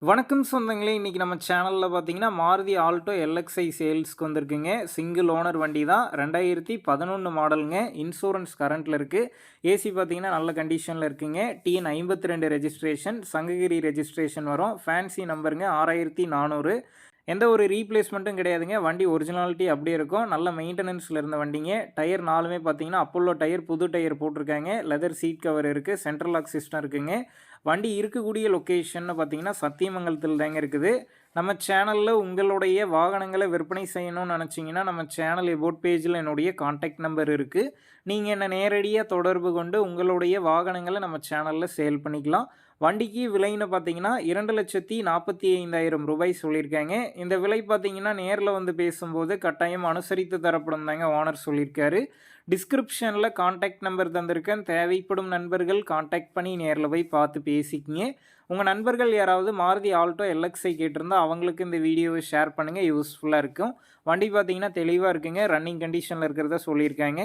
வணக்கம் சொந்தங்களே! இன்னைக்கு நம்ம சேனல்ல பார்த்தீங்கன்னா, மாருதி ஆல்டோ எல்எக்ஸ்ஐ சேல்ஸ்க்கு வந்திருக்குங்க. சிங்கிள் ஓனர் வண்டி தான். 2011 மாடலுங்க. இன்சூரன்ஸ் கரண்ட்ல இருக்கு. ஏசி பார்த்தீங்கன்னா, நல்ல கண்டிஷன்ல இருக்குங்க. டிஎன் 52 ரெஜிஸ்ட்ரேஷன், சங்ககிரி ரெஜிஸ்ட்ரேஷன் வரும். ஃபேன்சி நம்பருங்க 6400. எந்த ஒரு ரீப்ளேஸ்மெண்ட்டும் கிடையாதுங்க. வண்டி ஒரிஜினாலிட்டி அப்படியே இருக்கும். நல்ல மெயின்டெனன்ஸ்ல இருந்த வண்டிங்க. டயர் 4மே பார்த்தீங்கன்னா, அப்போலோ டயர் புது டயர் போட்டிருக்காங்க. லெதர் சீட் கவர் இருக்கு. சென்ட்ரல் லாக் சிஸ்டம் இருக்குங்க. வண்டி இருக்கக்கூடிய லொக்கேஷன்னு பார்த்தீங்கன்னா, சத்தியமங்கலத்தில தாங்க இருக்குது. நம்ம சேனல்ல உங்களுடைய வாகனங்கள விற்பனை செய்யணும்னு நெனச்சீங்கன்னா, நம்ம சேனல் எபோட் பேஜ்ல என்னுடைய கான்டாக்ட் நம்பர் இருக்கு. நீங்க என்ன நேரடியா தொடர்பு கொண்டு உங்களுடைய வாகனங்கள நம்ம சேனல்ல சேல் பண்ணிக்கலாம். வண்டிக்கு விலைன்னு பார்த்தீங்கன்னா, ரூ. 2,45,000 சொல்லியிருக்காங்க. இந்த விலை பார்த்தீங்கன்னா, நேர்ல வந்து பேசும்போது கட்டாயம் அனுசரித்து தரப்படும் தாங்க ஓனர் சொல்லியிருக்காரு. டிஸ்கிரிப்ஷன்ல கான்டாக்ட் நம்பர் தந்திருக்கேன். தேவைப்படும் நண்பர்கள் கான்டாக்ட் பண்ணி நேர்ல போய் பார்த்து பேசிக்கங்க. உங்க நண்பர்கள் யாராவது மாருதி ஆல்டோ எல்எக்ஸ்ஐ கேட்டிருந்தா, அவங்களுக்கு இந்த வீடியோவ ஷேர் பண்ணுங்க. யூஸ்ஃபுல்லா இருக்கும். வண்டி பார்த்தீங்கன்னா, தெளிவா இருக்குங்க. ரன்னிங் கண்டிஷன்ல இருக்கிறதா சொல்லியிருக்காங்க.